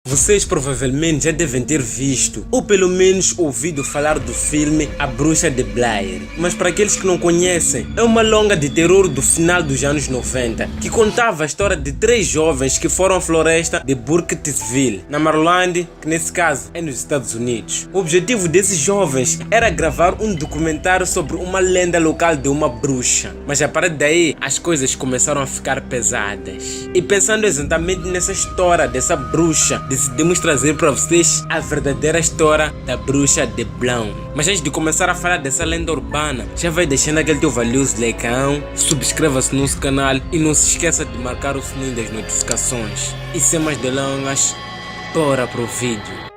Vocês provavelmente já devem ter visto, ou pelo menos ouvido falar do filme A Bruxa de Blair. Mas para aqueles que não conhecem, é uma longa de terror do final dos anos 90, que contava a história de 3 jovens que foram à floresta de Burkittsville, na Maryland, que nesse caso é nos Estados Unidos. O objetivo desses jovens era gravar um documentário sobre uma lenda local de uma bruxa. Mas a partir daí, as coisas começaram a ficar pesadas. E pensando exatamente nessa história dessa bruxa, decidimos trazer para vocês a verdadeira história da Bruxa de Blair. Mas antes de começar a falar dessa lenda urbana, já vai deixando aquele teu valioso like, subscreva-se no nosso canal e não se esqueça de marcar o sininho das notificações. E sem mais delongas, bora pro vídeo.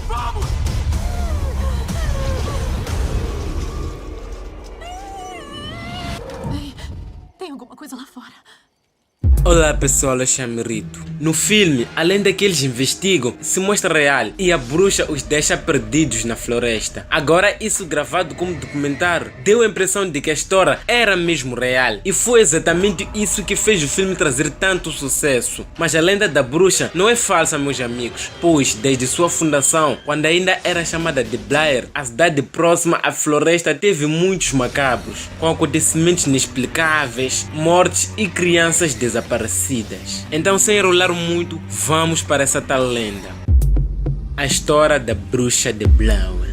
Vamos! Ei, tem alguma coisa lá fora. Olá pessoal, eu chamo Rito. No filme, além daqueles investigam, se mostra real e a bruxa os deixa perdidos na floresta. Agora isso gravado como documentário deu a impressão de que a história era mesmo real. E foi exatamente isso que fez o filme trazer tanto sucesso. Mas a lenda da bruxa não é falsa, meus amigos, pois desde sua fundação, quando ainda era chamada de Blair, a cidade próxima à floresta teve muitos macabros, com acontecimentos inexplicáveis, mortes e crianças desaparecidas. Então, sem enrolar muito, vamos para essa tal lenda. A história da Bruxa de Blair.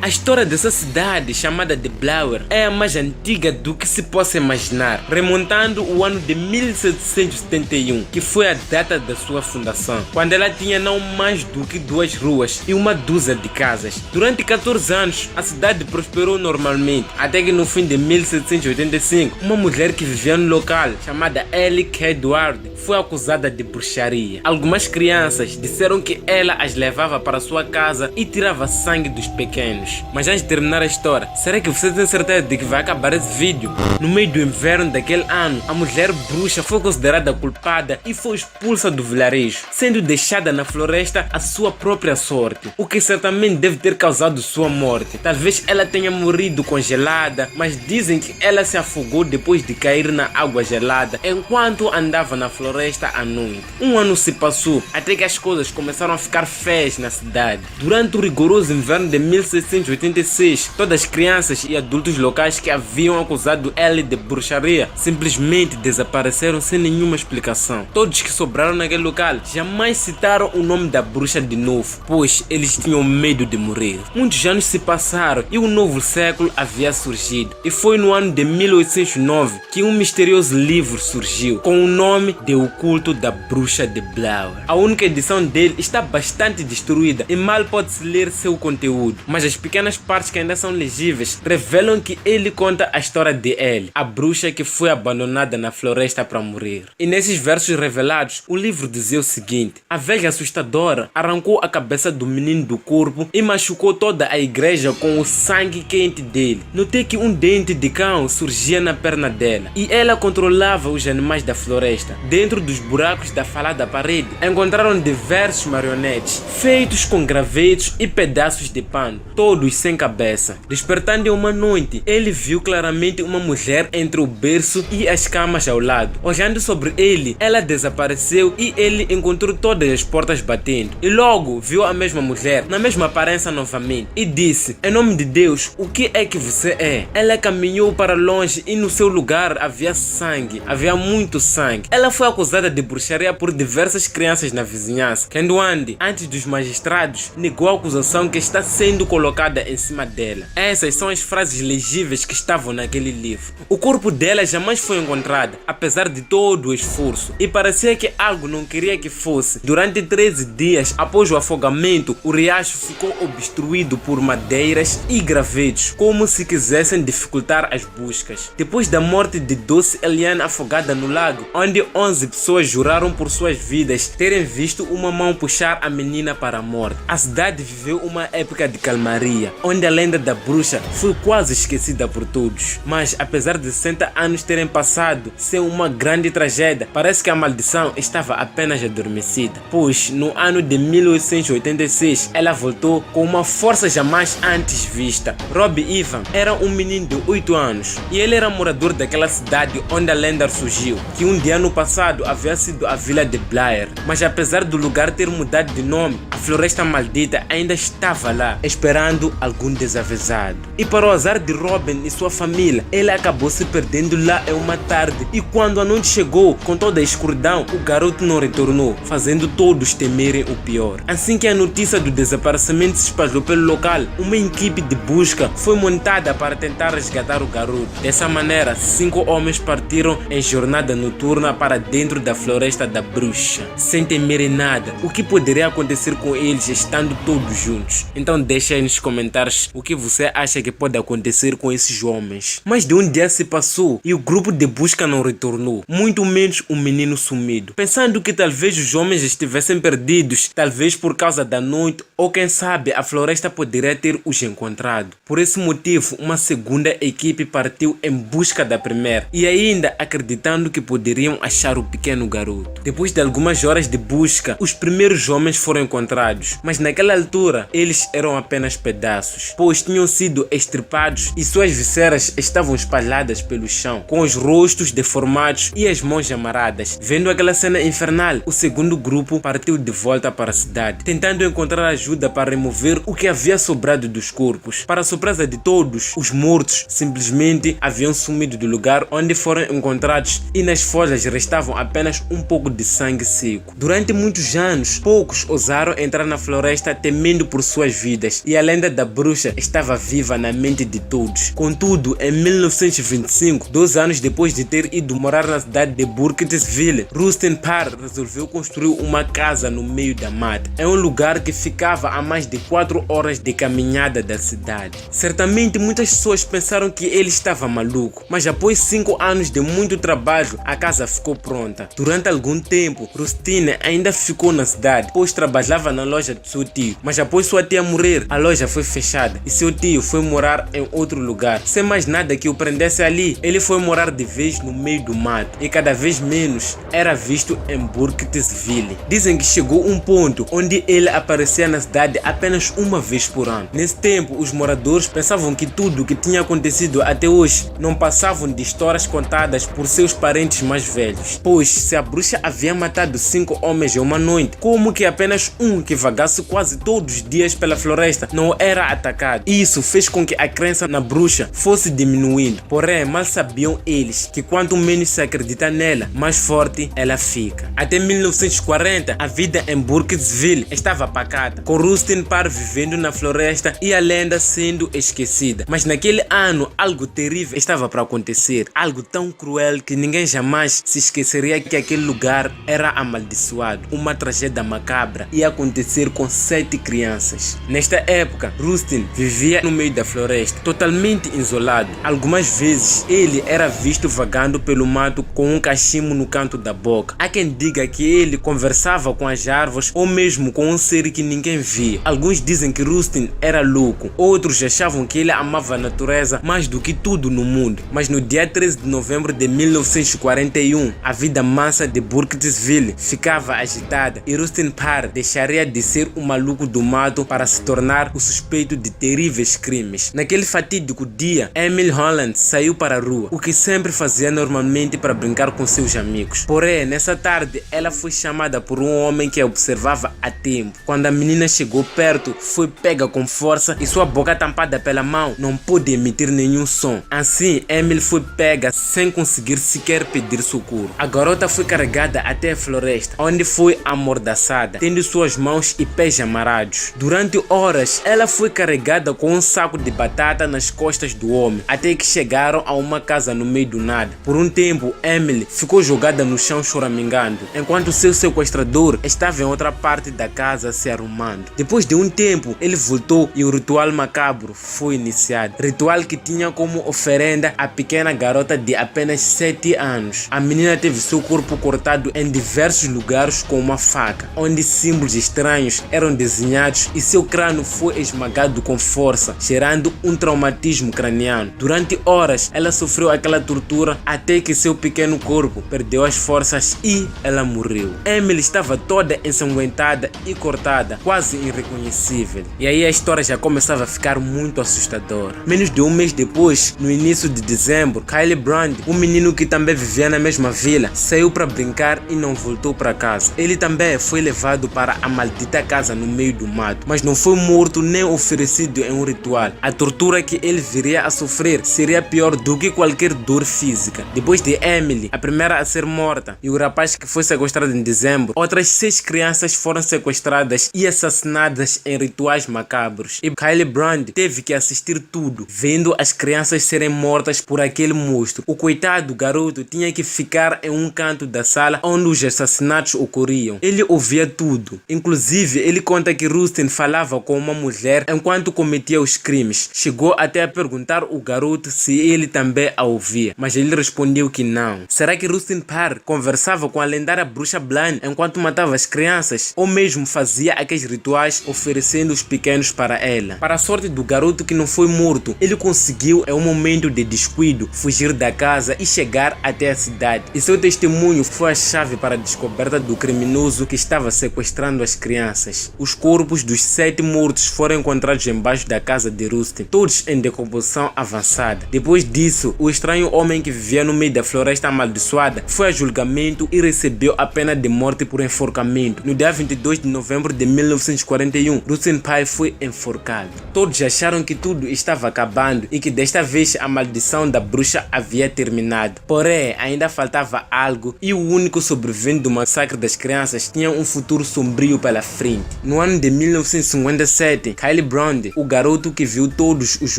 A história dessa cidade chamada de Blair é a mais antiga do que se possa imaginar, remontando o ano de 1771, que foi a data da sua fundação, quando ela tinha não mais do que 2 ruas e uma dúzia de casas. Durante 14 anos, a cidade prosperou normalmente, até que no fim de 1785, uma mulher que vivia no local, chamada Ellie Edward, foi acusada de bruxaria. Algumas crianças disseram que ela as levava para sua casa e tirava sangue dos pequenos. Mas antes de terminar a história, será que você tem certeza de que vai acabar esse vídeo? No meio do inverno daquele ano, a mulher bruxa foi considerada culpada e foi expulsa do vilarejo, sendo deixada na floresta à sua própria sorte, o que certamente deve ter causado sua morte. Talvez ela tenha morrido congelada, mas dizem que ela se afogou depois de cair na água gelada enquanto andava na floresta à noite. Um ano se passou até que as coisas começaram a ficar feias na cidade. Durante o rigoroso inverno de 1686, todas as crianças e adultos locais que haviam acusado Ellie de bruxaria simplesmente desapareceram sem nenhuma explicação. Todos que sobraram naquele local jamais citaram o nome da bruxa de novo, pois eles tinham medo de morrer. Muitos anos se passaram e um novo século havia surgido, e foi no ano de 1809 que um misterioso livro surgiu com o nome de O Culto da Bruxa de Blair. A única edição dele está bastante destruída e mal pode-se ler seu conteúdo, mas as pequenas partes que ainda são legíveis revelam que ele conta a história de Ellie, a bruxa que foi abandonada na floresta para morrer. E nesses versos revelados, o livro dizia o seguinte: a velha assustadora arrancou a cabeça do menino do corpo e machucou toda a igreja com o sangue quente dele. Notei que um dente de cão surgia na perna dela e ela controlava os animais da floresta. Dentro dos buracos da falada parede, encontraram diversos marionetes feitos com gravetos e pedaços de pano, todos sem cabeça. Despertando em uma noite, ele viu claramente uma mulher entre o berço e as camas ao lado. Olhando sobre ele, ela desapareceu e ele encontrou todas as portas batendo. E logo viu a mesma mulher, na mesma aparência novamente, e disse: em nome de Deus, o que é que você é? Ela caminhou para longe e no seu lugar havia sangue, havia muito sangue. Ela foi acusada de bruxaria por diversas crianças na vizinhança. Quem ande antes dos magistrados negou a acusação que está sendo colocada em cima dela. Essas são as frases legíveis que estavam naquele livro. O corpo dela jamais foi encontrado, apesar de todo o esforço, e parecia que algo não queria que fosse. Durante 13 dias após o afogamento, o riacho ficou obstruído por madeiras e gravetos, como se quisessem dificultar as buscas. Depois da morte de Doce Eliane afogada no lago, onde 11 pessoas juraram por suas vidas terem visto uma mão puxar a menina para a morte, a cidade viveu uma época de calmaria. dia, onde a lenda da bruxa foi quase esquecida por todos. Mas apesar de 60 anos terem passado sem uma grande tragédia, parece que a maldição estava apenas adormecida, pois no ano de 1886 ela voltou com uma força jamais antes vista. Rob Ivan era um menino de 8 anos e ele era morador daquela cidade onde a lenda surgiu, que um dia no passado havia sido a vila de Blair. Mas apesar do lugar ter mudado de nome, a floresta maldita ainda estava lá, esperando algum desavisado. E para o azar de Robin e sua família, ele acabou se perdendo lá em uma tarde, e quando a noite chegou, com toda a escuridão, o garoto não retornou, fazendo todos temerem o pior. Assim que a notícia do desaparecimento se espalhou pelo local, uma equipe de busca foi montada para tentar resgatar o garoto. Dessa maneira, 5 homens partiram em jornada noturna para dentro da floresta da bruxa, sem temerem nada. O que poderia acontecer com eles estando todos juntos? Então deixa aí nos comentários o que você acha que pode acontecer com esses homens. Mais de um dia se passou e o grupo de busca não retornou, muito menos o menino sumido. Pensando que talvez os homens estivessem perdidos, talvez por causa da noite, ou quem sabe a floresta poderia ter os encontrado. Por esse motivo, uma segunda equipe partiu em busca da primeira, e ainda acreditando que poderiam achar o pequeno garoto. Depois de algumas horas de busca, os primeiros homens foram encontrados, mas naquela altura eles eram apenas pedaços, pois tinham sido extirpados e suas visceras estavam espalhadas pelo chão, com os rostos deformados e as mãos amarradas. Vendo aquela cena infernal, o segundo grupo partiu de volta para a cidade, tentando encontrar ajuda para remover o que havia sobrado dos corpos. Para a surpresa de todos, os mortos simplesmente haviam sumido do lugar onde foram encontrados, e nas folhas restavam apenas um pouco de sangue seco. Durante muitos anos, poucos ousaram entrar na floresta temendo por suas vidas, e a lenda da bruxa estava viva na mente de todos. Contudo, em 1925, 2 anos depois de ter ido morar na cidade de Burkittsville, Rustin Parr resolveu construir uma casa no meio da mata. É um lugar que ficava a mais de 4 horas de caminhada da cidade. Certamente muitas pessoas pensaram que ele estava maluco, mas após 5 anos de muito trabalho, a casa ficou pronta. Durante algum tempo, Rustin ainda ficou na cidade, pois trabalhava na loja de seu tio, mas após sua tia morrer, a loja foi fechada e seu tio foi morar em outro lugar. Sem mais nada que o prendesse ali, ele foi morar de vez no meio do mato e cada vez menos era visto em Burkittsville. Dizem que chegou um ponto onde ele aparecia na cidade apenas uma vez por ano. Nesse tempo, os moradores pensavam que tudo o que tinha acontecido até hoje não passavam de histórias contadas por seus parentes mais velhos, pois se a bruxa havia matado 5 homens em uma noite, como que apenas um que vagasse quase todos os dias pela floresta não era atacado? Isso fez com que a crença na bruxa fosse diminuindo, porém mal sabiam eles que quanto menos se acredita nela, mais forte ela fica. Até 1940, a vida em Burkittsville estava pacata, com Rustin Parr vivendo na floresta e a lenda sendo esquecida. Mas naquele ano, algo terrível estava para acontecer, algo tão cruel que ninguém jamais se esqueceria que aquele lugar era amaldiçoado. Uma tragédia macabra ia acontecer com 7 crianças. Nesta época, Rustin vivia no meio da floresta, totalmente isolado. Algumas vezes, ele era visto vagando pelo mato com um cachimbo no canto da boca. Há quem diga que ele conversava com as árvores ou mesmo com um ser que ninguém via. Alguns dizem que Rustin era louco, outros achavam que ele amava a natureza mais do que tudo no mundo. Mas no dia 13 de novembro de 1941, a vida mansa de Burkittsville ficava agitada e Rustin Parr deixaria de ser o maluco do mato para se tornar o suspeito de terríveis crimes. Naquele fatídico dia, Emily Holland saiu para a rua, o que sempre fazia normalmente para brincar com seus amigos. Porém, nessa tarde, ela foi chamada por um homem que a observava há tempo. Quando a menina chegou perto, foi pega com força e sua boca tampada pela mão não pôde emitir nenhum som. Assim, Emily foi pega sem conseguir sequer pedir socorro. A garota foi carregada até a floresta, onde foi amordaçada, tendo suas mãos e pés amarrados. Durante horas, ela foi carregada com um saco de batata nas costas do homem, até que chegaram a uma casa no meio do nada. Por um tempo, Emily ficou jogada no chão choramingando, enquanto seu sequestrador estava em outra parte da casa se arrumando. Depois de um tempo, ele voltou e o ritual macabro foi iniciado. Ritual que tinha como oferenda a pequena garota de apenas 7 anos. A menina teve seu corpo cortado em diversos lugares com uma faca, onde símbolos estranhos eram desenhados e seu crânio foi esmagado esmagado com força, gerando um traumatismo craniano. Durante horas, ela sofreu aquela tortura até que seu pequeno corpo perdeu as forças e ela morreu. Emily estava toda ensanguentada e cortada, quase irreconhecível. E aí a história já começava a ficar muito assustadora. Menos de um mês depois, no início de dezembro, Kylie Brand, um menino que também vivia na mesma vila, saiu para brincar e não voltou para casa. Ele também foi levado para a maldita casa no meio do mato, mas não foi morto nem oferecido em um ritual. A tortura que ele viria a sofrer seria pior do que qualquer dor física. Depois de Emily, a primeira a ser morta, e o rapaz que foi sequestrado em dezembro, outras 6 crianças foram sequestradas e assassinadas em rituais macabros. E Kylie Brand teve que assistir tudo, vendo as crianças serem mortas por aquele monstro. O coitado garoto tinha que ficar em um canto da sala onde os assassinatos ocorriam. Ele ouvia tudo. Inclusive, ele conta que Rustin falava com uma mulher enquanto cometia os crimes. Chegou até a perguntar ao garoto se ele também a ouvia, mas ele respondeu que não. Será que Rustin Parr conversava com a lendária bruxa Blaine enquanto matava as crianças? Ou mesmo fazia aqueles rituais oferecendo os pequenos para ela? Para a sorte do garoto que não foi morto, ele conseguiu, em um momento de descuido, fugir da casa e chegar até a cidade. E seu testemunho foi a chave para a descoberta do criminoso que estava sequestrando as crianças. Os corpos dos 7 mortos foram encontrados embaixo da casa de Rustin, todos em decomposição avançada. Depois disso, o estranho homem que vivia no meio da floresta amaldiçoada foi a julgamento e recebeu a pena de morte por enforcamento. No dia 22 de novembro de 1941, Rustin Parr foi enforcado. Todos acharam que tudo estava acabando e que desta vez a maldição da bruxa havia terminado. Porém, ainda faltava algo e o único sobrevivente do massacre das crianças tinha um futuro sombrio pela frente. No ano de 1957, Kylie Brand, o garoto que viu todos os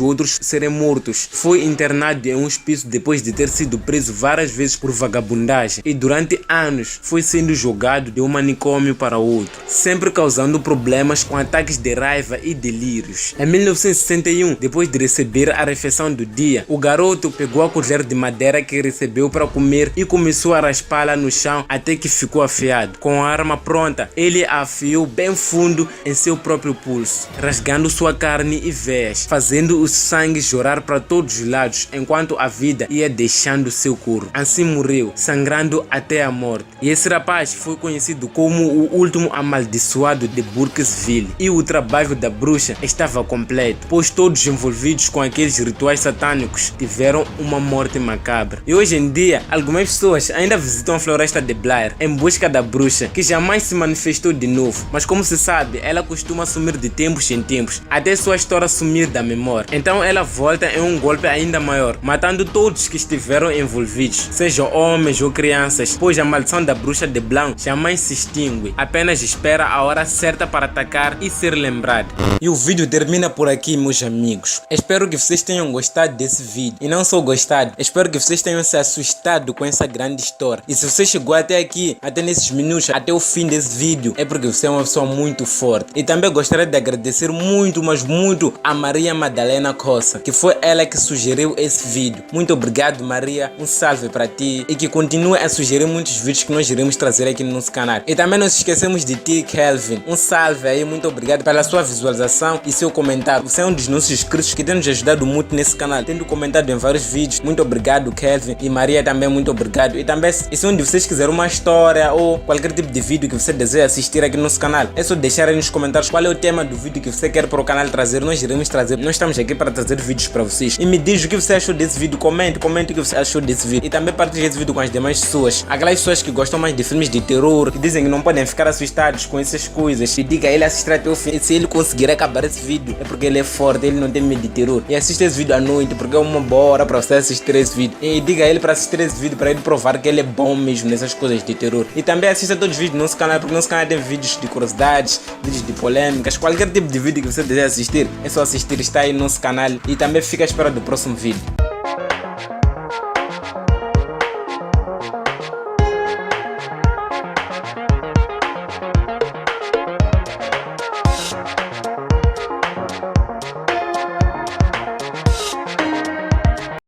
outros serem mortos, foi internado em um hospício depois de ter sido preso várias vezes por vagabundagem e durante anos foi sendo jogado de um manicômio para outro, sempre causando problemas com ataques de raiva e delírios. Em 1961, depois de receber a refeição do dia, o garoto pegou a colher de madeira que recebeu para comer e começou a raspá-la no chão até que ficou afiado. Com a arma pronta, ele a afiou bem fundo em seu próprio pulso, rasgando sua carne e veias, fazendo o sangue jorrar para todos os lados enquanto a vida ia deixando seu corpo. Assim morreu, sangrando até a morte. E esse rapaz foi conhecido como o último amaldiçoado de Burkesville. E o trabalho da bruxa estava completo, pois todos envolvidos com aqueles rituais satânicos tiveram uma morte macabra. E hoje em dia, algumas pessoas ainda visitam a floresta de Blair em busca da bruxa, que jamais se manifestou de novo. Mas como se sabe, ela costuma sumir de tempos em tempos, até sua história sumir da memória. Então ela volta em um golpe ainda maior, matando todos que estiveram envolvidos, sejam homens ou crianças, pois a maldição da bruxa de Blair jamais se extingue, apenas espera a hora certa para atacar e ser lembrada. E o vídeo termina por aqui, meus amigos. Espero que vocês tenham gostado desse vídeo. E não só gostado, espero que vocês tenham se assustado com essa grande história. E se você chegou até aqui, até nesses minutos, até o fim desse vídeo, é porque você é uma pessoa muito forte. E também gostaria de agradecer muito, mas muito, a Maria Madalena Costa, que foi ela que sugeriu esse vídeo. Muito obrigado, Maria. Um salve para ti. E que continue a sugerir muitos vídeos que nós iremos trazer aqui no nosso canal. E também não se esquecemos de ti, Kelvin. Um salve aí, muito obrigado pela sua visualização e seu comentário. Você é um dos nossos inscritos que tem nos ajudado muito nesse canal, tendo comentado em vários vídeos. Muito obrigado, Kelvin. E Maria também, muito obrigado. E também, se um de vocês quiser uma história ou qualquer tipo de vídeo que você deseja assistir aqui no nosso canal, é só deixar aí nos comentários qual é o tema do vídeo que você quer para o canal trazer. Nós iremos trazer. Nós estamos aqui para trazer vídeos para vocês. E me diz o que você achou desse vídeo. Comente o que você achou desse vídeo. E também partilhe esse vídeo com as demais pessoas. Aquelas pessoas que gostam mais de filmes de terror, que dizem que não podem ficar assustados com essas coisas. E diga a ele assistir até o fim. E se ele conseguir acabar esse vídeo, é porque ele é forte, ele não tem medo de terror. E assista esse vídeo à noite, porque é uma boa hora para você assistir esse vídeo. E diga a ele para assistir esse vídeo, para ele provar que ele é bom mesmo nessas coisas de terror. E também assista todos os vídeos do nosso canal, porque nosso canal tem vídeos de curiosidades, vídeos de polêmicas, qualquer tipo de vídeo que você deseja assistir, é só assistir, está aí no nosso canal. E também fica à espera do próximo vídeo.